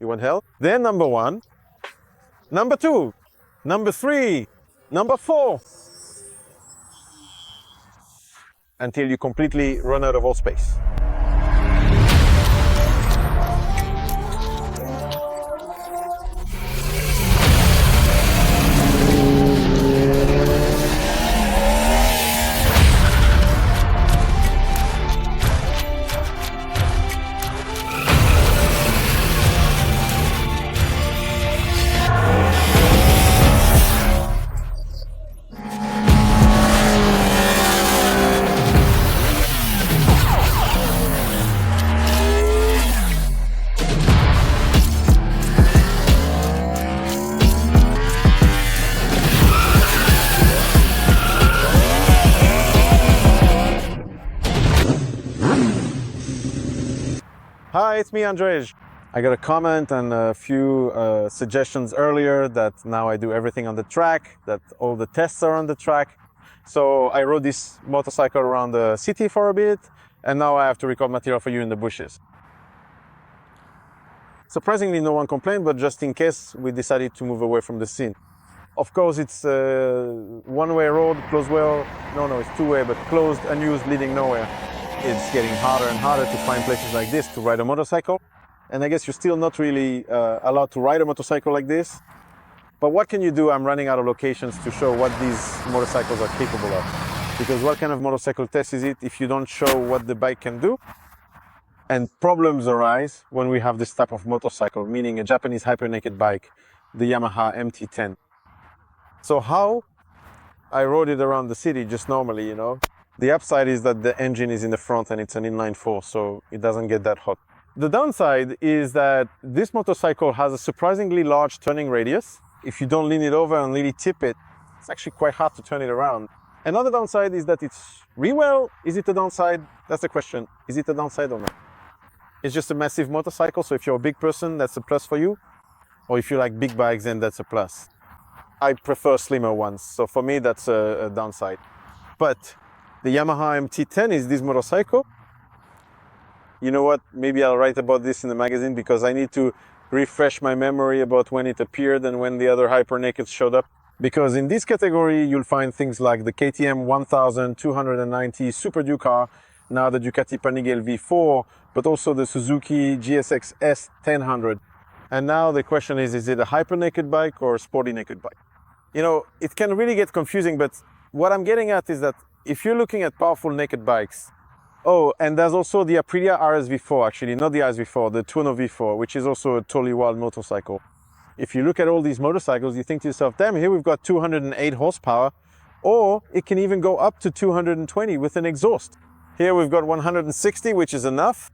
You want hell? They're number 1, number 2, number 3, number 4. Until you completely run out of all space. Hi, it's me, Andrzej. I got a comment and a few suggestions earlier that now I do everything on the track, that all the tests are on the track. So I rode this motorcycle around the city for a bit, and now I have to record material for you in the bushes. Surprisingly, no one complained, but just in case, we decided to move away from the scene. Of course, it's a one-way road, closed well, no, it's two-way, but closed, unused, leading nowhere. It's getting harder and harder to find places like this to ride a motorcycle. And I guess you're still not really allowed to ride a motorcycle like this. But what can you do? I'm running out of locations to show what these motorcycles are capable of. Because what kind of motorcycle test is it if you don't show what the bike can do? And problems arise when we have this type of motorcycle, meaning a Japanese hyper-naked bike, the Yamaha MT-10. So how I rode it around the city just normally, you know. The upside is that the engine is in the front and it's an inline-4, so it doesn't get that hot. The downside is that this motorcycle has a surprisingly large turning radius. If you don't lean it over and really tip it, it's actually quite hard to turn it around. Another downside is that it's re-well. Is it a downside? That's the question. Is it a downside or not? It's just a massive motorcycle, so if you're a big person, that's a plus for you. Or if you like big bikes, then that's a plus. I prefer slimmer ones, so for me that's a downside. But the Yamaha MT-10 is this motorcycle. You know what, maybe I'll write about this in the magazine because I need to refresh my memory about when it appeared and when the other hyper-nakeds showed up. Because in this category, you'll find things like the KTM 1290 Super Ducar, now the Ducati Panigale V4, but also the Suzuki GSX-S1000. And now the question is it a hyper-naked bike or a sporty naked bike? You know, it can really get confusing, but what I'm getting at is that if you're looking at powerful naked bikes, oh, and there's also the Aprilia RSV4, actually, not the RSV4, the Tuono V4, which is also a totally wild motorcycle. If you look at all these motorcycles, you think to yourself, damn, here we've got 208 horsepower, or it can even go up to 220 with an exhaust. Here we've got 160, which is enough.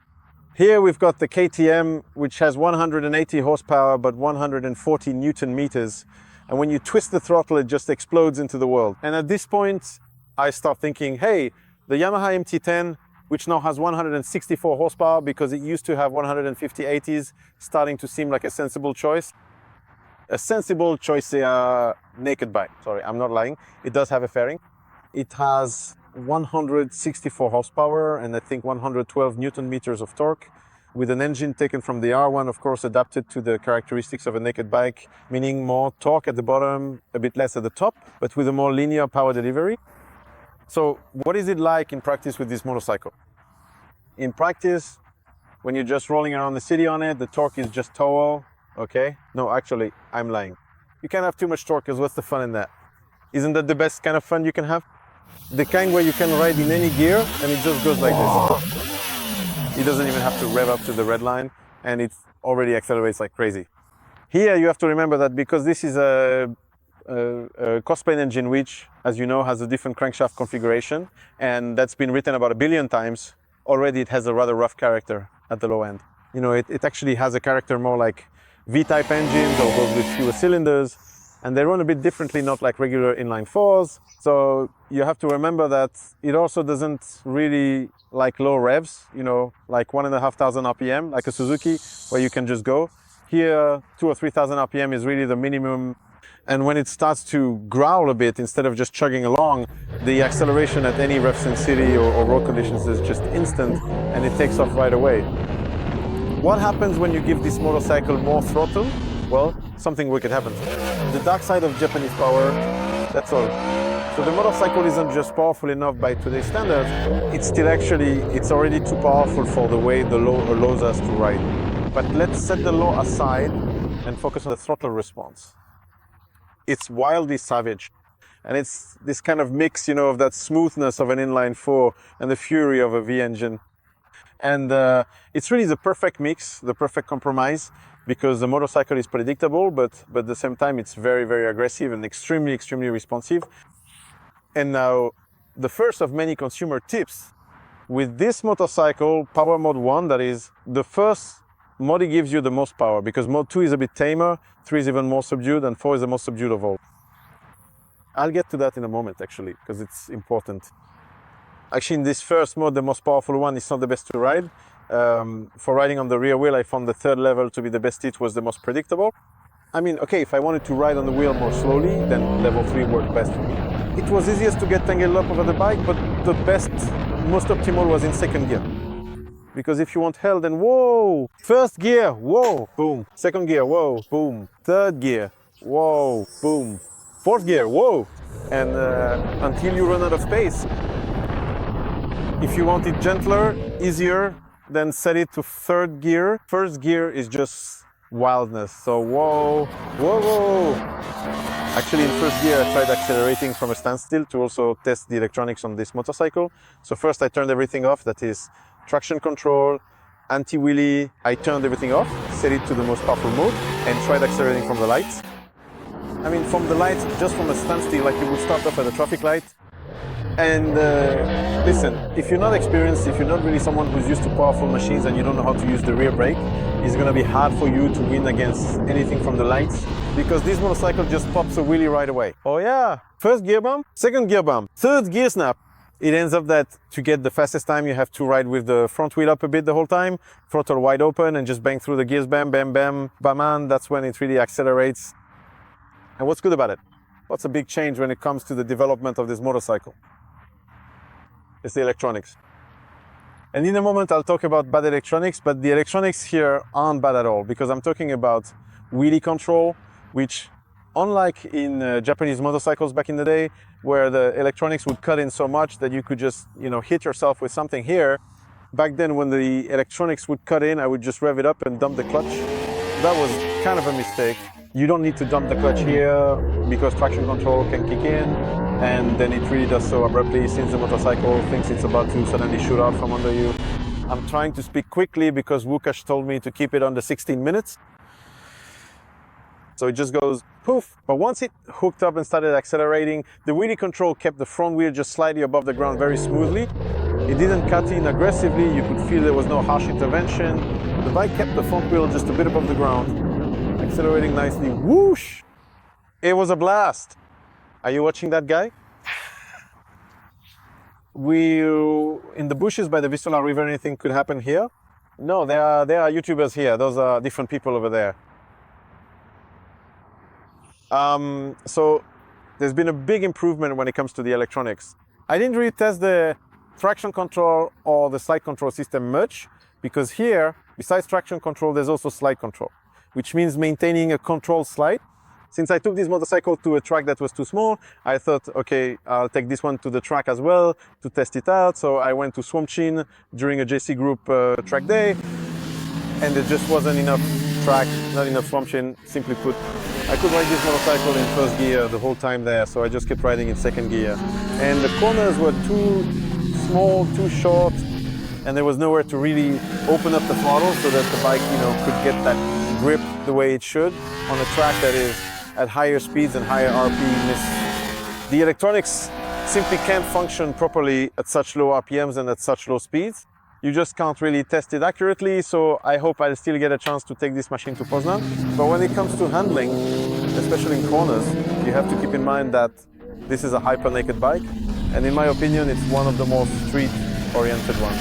Here we've got the KTM, which has 180 horsepower, but 140 Newton meters. And when you twist the throttle, it just explodes into the world. And at this point, I start thinking, hey, the Yamaha MT-10, which now has 164 horsepower because it used to have 150 80s, starting to seem like a sensible choice. A sensible choice naked bike. Sorry, I'm not lying. It does have a fairing. It has 164 horsepower and I think 112 Newton meters of torque, with an engine taken from the R1, of course, adapted to the characteristics of a naked bike, meaning more torque at the bottom, a bit less at the top, but with a more linear power delivery. So what is it like in practice with this motorcycle? In practice, when you're just rolling around the city on it, the torque is just towel, okay? No, actually, I'm lying. You can't have too much torque, because what's the fun in that? Isn't that the best kind of fun you can have? The kind where you can ride in any gear and it just goes like this. It doesn't even have to rev up to the red line and it already accelerates like crazy. Here you have to remember that because this is a crossplane engine, which, as you know, has a different crankshaft configuration, and that's been written about 1 billion times, already it has a rather rough character at the low end. You know, it actually has a character more like V-type engines or those with fewer cylinders, and they run a bit differently, not like regular inline fours. So you have to remember that it also doesn't really like low revs, you know, like 1,500 RPM, like a Suzuki, where you can just go. Here, 2,000 or 3,000 RPM is really the minimum. And when it starts to growl a bit, instead of just chugging along, the acceleration at any rough city or road conditions is just instant, and it takes off right away. What happens when you give this motorcycle more throttle? Well, something wicked happens. The dark side of Japanese power, that's all. So the motorcycle isn't just powerful enough by today's standards, it's already too powerful for the way the law allows us to ride. But let's set the law aside and focus on the throttle response. It's wildly savage. And it's this kind of mix, you know, of that smoothness of an inline four and the fury of a V engine. And it's really the perfect mix, the perfect compromise, because the motorcycle is predictable, but at the same time, it's very, very aggressive and extremely, extremely responsive. And now, the first of many consumer tips, with this motorcycle, Power Mode 1, that is the first mode gives you the most power, because Mode 2 is a bit tamer, 3 is even more subdued, and 4 is the most subdued of all. I'll get to that in a moment, actually, because it's important. Actually, in this first mode, the most powerful one is not the best to ride. For riding on the rear wheel, I found the third level to be the best. It was the most predictable. I mean, okay, if I wanted to ride on the wheel more slowly, then level 3 worked best for me. It was easiest to get tangled up over the bike, but the best, most optimal was in second gear. Because if you want hell, then whoa! First gear, whoa, boom. Second gear, whoa, boom. Third gear, whoa, boom. Fourth gear, whoa! And until you run out of space. If you want it gentler, easier, then set it to third gear. First gear is just wildness. So whoa, whoa, whoa. Actually, in first gear, I tried accelerating from a standstill to also test the electronics on this motorcycle. So first I turned everything off, that is traction control, anti-wheelie. I turned everything off, set it to the most powerful mode, and tried accelerating from the lights. I mean, from the lights, just from a standstill, like you would start off at a traffic light. And listen, if you're not experienced, if you're not really someone who's used to powerful machines and you don't know how to use the rear brake, it's going to be hard for you to win against anything from the lights, because this motorcycle just pops a wheelie right away. Oh yeah, first gear bump, second gear bump, third gear snap. It ends up that to get the fastest time, you have to ride with the front wheel up a bit the whole time, throttle wide open and just bang through the gears, bam, bam, bam, bam, and that's when it really accelerates. And what's good about it? What's a big change when it comes to the development of this motorcycle? It's the electronics. And in a moment, I'll talk about bad electronics, but the electronics here aren't bad at all, because I'm talking about wheelie control, which, unlike in Japanese motorcycles back in the day, where the electronics would cut in so much that you could just, hit yourself with something here, back then when the electronics would cut in, I would just rev it up and dump the clutch. That was kind of a mistake. You don't need to dump the clutch here because traction control can kick in, and then it really does so abruptly since the motorcycle thinks it's about to suddenly shoot out from under you. I'm trying to speak quickly because Łukasz told me to keep it under 16 minutes. So it just goes poof. But once it hooked up and started accelerating, the wheelie control kept the front wheel just slightly above the ground very smoothly. It didn't cut in aggressively. You could feel there was no harsh intervention. The bike kept the front wheel just a bit above the ground, accelerating nicely. Whoosh! It was a blast. Are you watching that guy? In the bushes by the Vistula River, anything could happen here? No, there are YouTubers here. Those are different people over there. So there's been a big improvement when it comes to the electronics. I didn't really test the traction control or the slide control system much, because here, besides traction control, there's also slide control, which means maintaining a controlled slide. Since I took this motorcycle to a track that was too small, I thought, okay, I'll take this one to the track as well to test it out. So I went to Swamp Chin during a JC Group track day, and there just wasn't enough track, not enough Swamp Chin. Simply put, I could ride this motorcycle in first gear the whole time there, so I just kept riding in second gear. And the corners were too small, too short, and there was nowhere to really open up the throttle so that the bike, could get that grip the way it should on a track that is at higher speeds and higher RPMs. The electronics simply can't function properly at such low RPMs and at such low speeds. You just can't really test it accurately, so I hope I'll still get a chance to take this machine to Poznan. But when it comes to handling, especially in corners, you have to keep in mind that this is a hyper-naked bike, and in my opinion, it's one of the more street-oriented ones.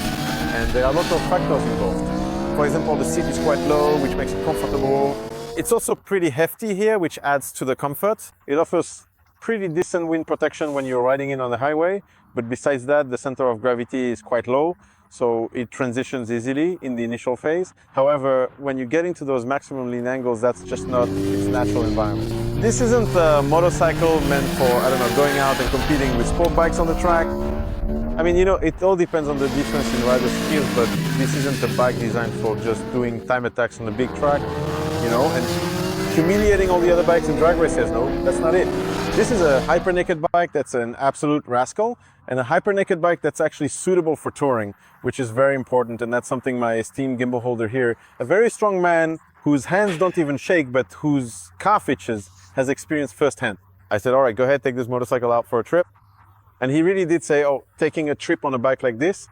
And there are a lot of factors involved. For example, the seat is quite low, which makes it comfortable. It's also pretty hefty here, which adds to the comfort. It offers pretty decent wind protection when you're riding in on the highway, but besides that, the center of gravity is quite low. so it transitions easily in the initial phase. However, when you get into those maximum lean angles, that's just not its natural environment. This isn't a motorcycle meant for, I don't know, going out and competing with sport bikes on the track. I mean, you know, it all depends on the difference in rider skills, but this isn't a bike designed for just doing time attacks on a big track, you know, and humiliating all the other bikes in drag races. No, that's not it. This is a hyper naked bike that's an absolute rascal, and a hyper naked bike that's actually suitable for touring, which is very important. And that's something my esteemed gimbal holder here, a very strong man whose hands don't even shake, but whose calf itches, has experienced firsthand. I said, all right, go ahead, take this motorcycle out for a trip. And he really did say, oh, taking a trip on a bike like this.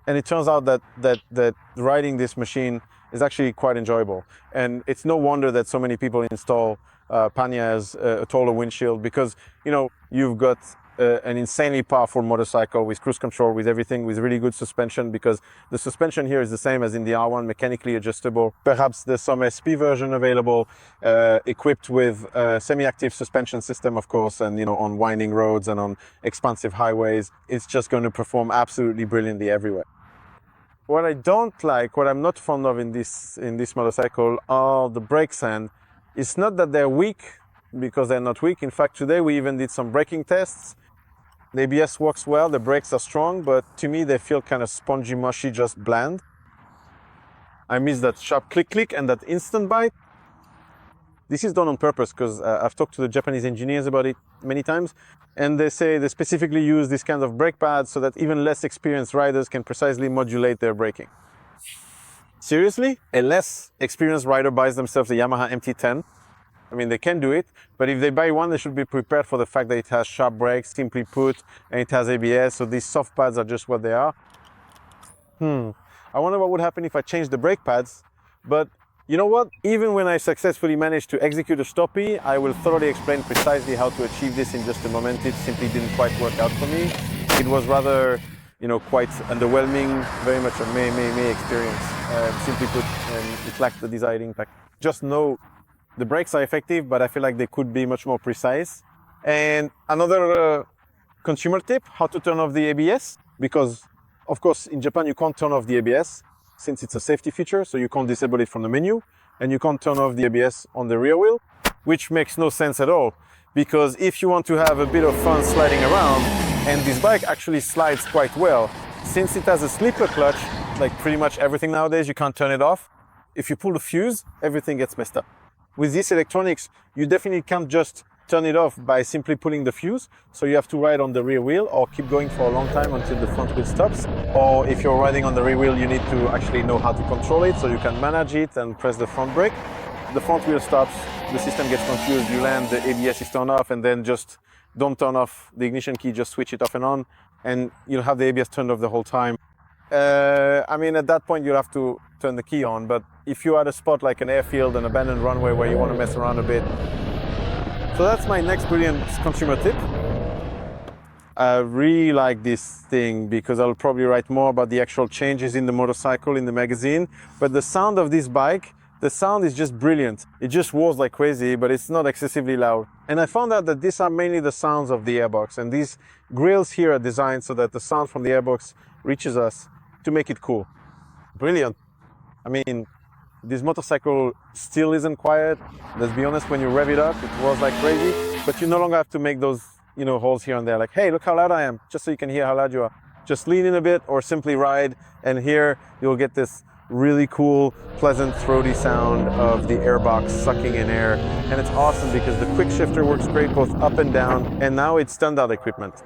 And it turns out that riding this machine is actually quite enjoyable. And it's no wonder that so many people install Pania as a taller windshield, because, you know, you've got an insanely powerful motorcycle with cruise control, with everything, with really good suspension, because the suspension here is the same as in the R1, mechanically adjustable. Perhaps there's some SP version available, equipped with a semi-active suspension system, of course, and, you know, on winding roads and on expansive highways, it's just going to perform absolutely brilliantly everywhere. What I don't like, what I'm not fond of in this motorcycle are the brakes, and it's not that they're weak, because they're not weak. In fact, today we even did some braking tests. The ABS works well, the brakes are strong, but to me they feel kind of spongy, mushy, just bland. I miss that sharp click click and that instant bite. This is done on purpose, because I've talked to the Japanese engineers about it many times, and they say they specifically use this kind of brake pads so that even less experienced riders can precisely modulate their braking. Seriously? A less experienced rider buys themselves a Yamaha MT-10. I mean, they can do it, but if they buy one, they should be prepared for the fact that it has sharp brakes, simply put, and it has ABS, so these soft pads are just what they are. I wonder what would happen if I changed the brake pads, but you know what? Even when I successfully managed to execute a stoppie, I will thoroughly explain precisely how to achieve this in just a moment. It simply didn't quite work out for me. It was rather, you know, quite underwhelming, very much a meh experience, simply put, and it lacked the desired impact. Just know the brakes are effective, but I feel like they could be much more precise. And another consumer tip, how to turn off the ABS, because of course in Japan you can't turn off the ABS since it's a safety feature, so you can't disable it from the menu, and you can't turn off the ABS on the rear wheel, which makes no sense at all, because if you want to have a bit of fun sliding around, and this bike actually slides quite well, since it has a slipper clutch, like pretty much everything nowadays, you can't turn it off. If you pull the fuse, everything gets messed up. With this electronics, you definitely can't just turn it off by simply pulling the fuse. So you have to ride on the rear wheel or keep going for a long time until the front wheel stops. Or if you're riding on the rear wheel, you need to actually know how to control it so you can manage it and press the front brake. The front wheel stops, the system gets confused, you land, the ABS is turned off, and then just don't turn off the ignition key, just switch it off and on, and you'll have the ABS turned off the whole time. I mean, at that point, you'll have to turn the key on, but if you're at a spot like an airfield, an abandoned runway where you want to mess around a bit. So that's my next brilliant consumer tip. I really like this thing because I'll probably write more about the actual changes in the motorcycle in the magazine, but the sound of this bike, the sound is just brilliant. It just roars like crazy, but it's not excessively loud. And I found out that these are mainly the sounds of the airbox, and these grills here are designed so that the sound from the airbox reaches us to make it cool. Brilliant. I mean, this motorcycle still isn't quiet. Let's be honest, when you rev it up, it roars like crazy, but you no longer have to make those, you know, holes here and there, like, hey, look how loud I am, just so you can hear how loud you are. Just lean in a bit or simply ride, and here you'll get this really cool, pleasant, throaty sound of the airbox sucking in air. And it's awesome because the quickshifter works great both up and down, and now it's standard equipment.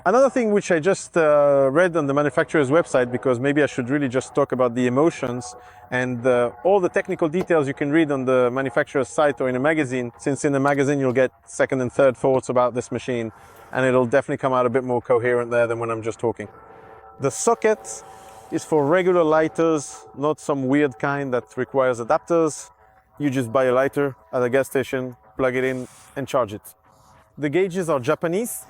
Another thing which I just read on the manufacturer's website, because maybe I should really just talk about the emotions and all the technical details you can read on the manufacturer's site or in a magazine, since in the magazine you'll get second and third thoughts about this machine, and it'll definitely come out a bit more coherent there than when I'm just talking. The socket is for regular lighters, not some weird kind that requires adapters. You just buy a lighter at a gas station, plug it in, and charge it. The gauges are Japanese.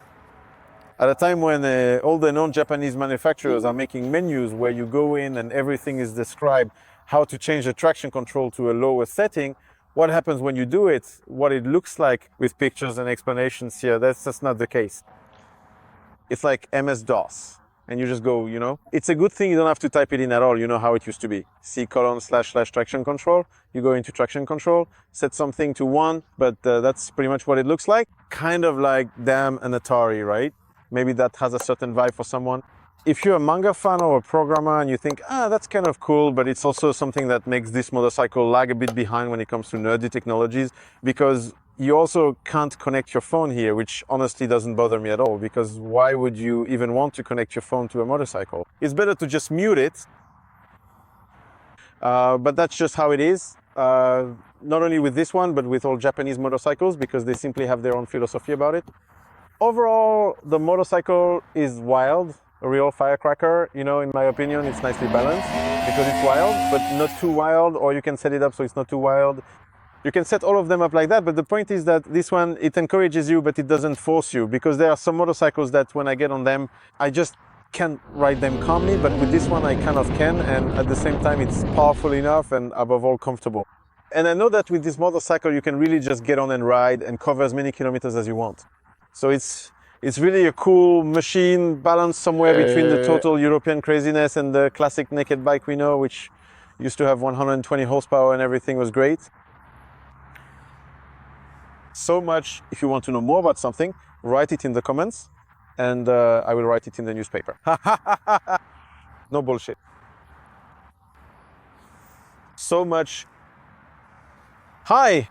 At a time when all the non-Japanese manufacturers are making menus where you go in and everything is described how to change the traction control to a lower setting, what happens when you do it, what it looks like with pictures and explanations here, that's not the case. It's like MS-DOS. and you just go, you know. It's a good thing you don't have to type it in at all. You know how it used to be. C:// traction control. You go into traction control, set something to 1, but that's pretty much what it looks like. Kind of like, damn, an Atari, right? Maybe that has a certain vibe for someone. If you're a manga fan or a programmer and you think, that's kind of cool, but it's also something that makes this motorcycle lag a bit behind when it comes to nerdy technologies, because you also can't connect your phone here, which honestly doesn't bother me at all, because why would you even want to connect your phone to a motorcycle? It's better to just mute it, but that's just how it is. Not only with this one, but with all Japanese motorcycles, because they simply have their own philosophy about it. Overall, the motorcycle is wild, a real firecracker. You know, in my opinion, it's nicely balanced because it's wild, but not too wild, or you can set it up so it's not too wild. You can set all of them up like that, but the point is that this one, it encourages you, but it doesn't force you, because there are some motorcycles that when I get on them, I just can't ride them calmly, but with this one I kind of can, and at the same time it's powerful enough and above all comfortable. And I know that with this motorcycle you can really just get on and ride and cover as many kilometers as you want. So it's really a cool machine, balanced somewhere between the total European craziness and the classic naked bike we know, which used to have 120 horsepower and everything was great. So much, if you want to know more about something, write it in the comments, and I will write it in the newspaper. No bullshit. So much. Hi!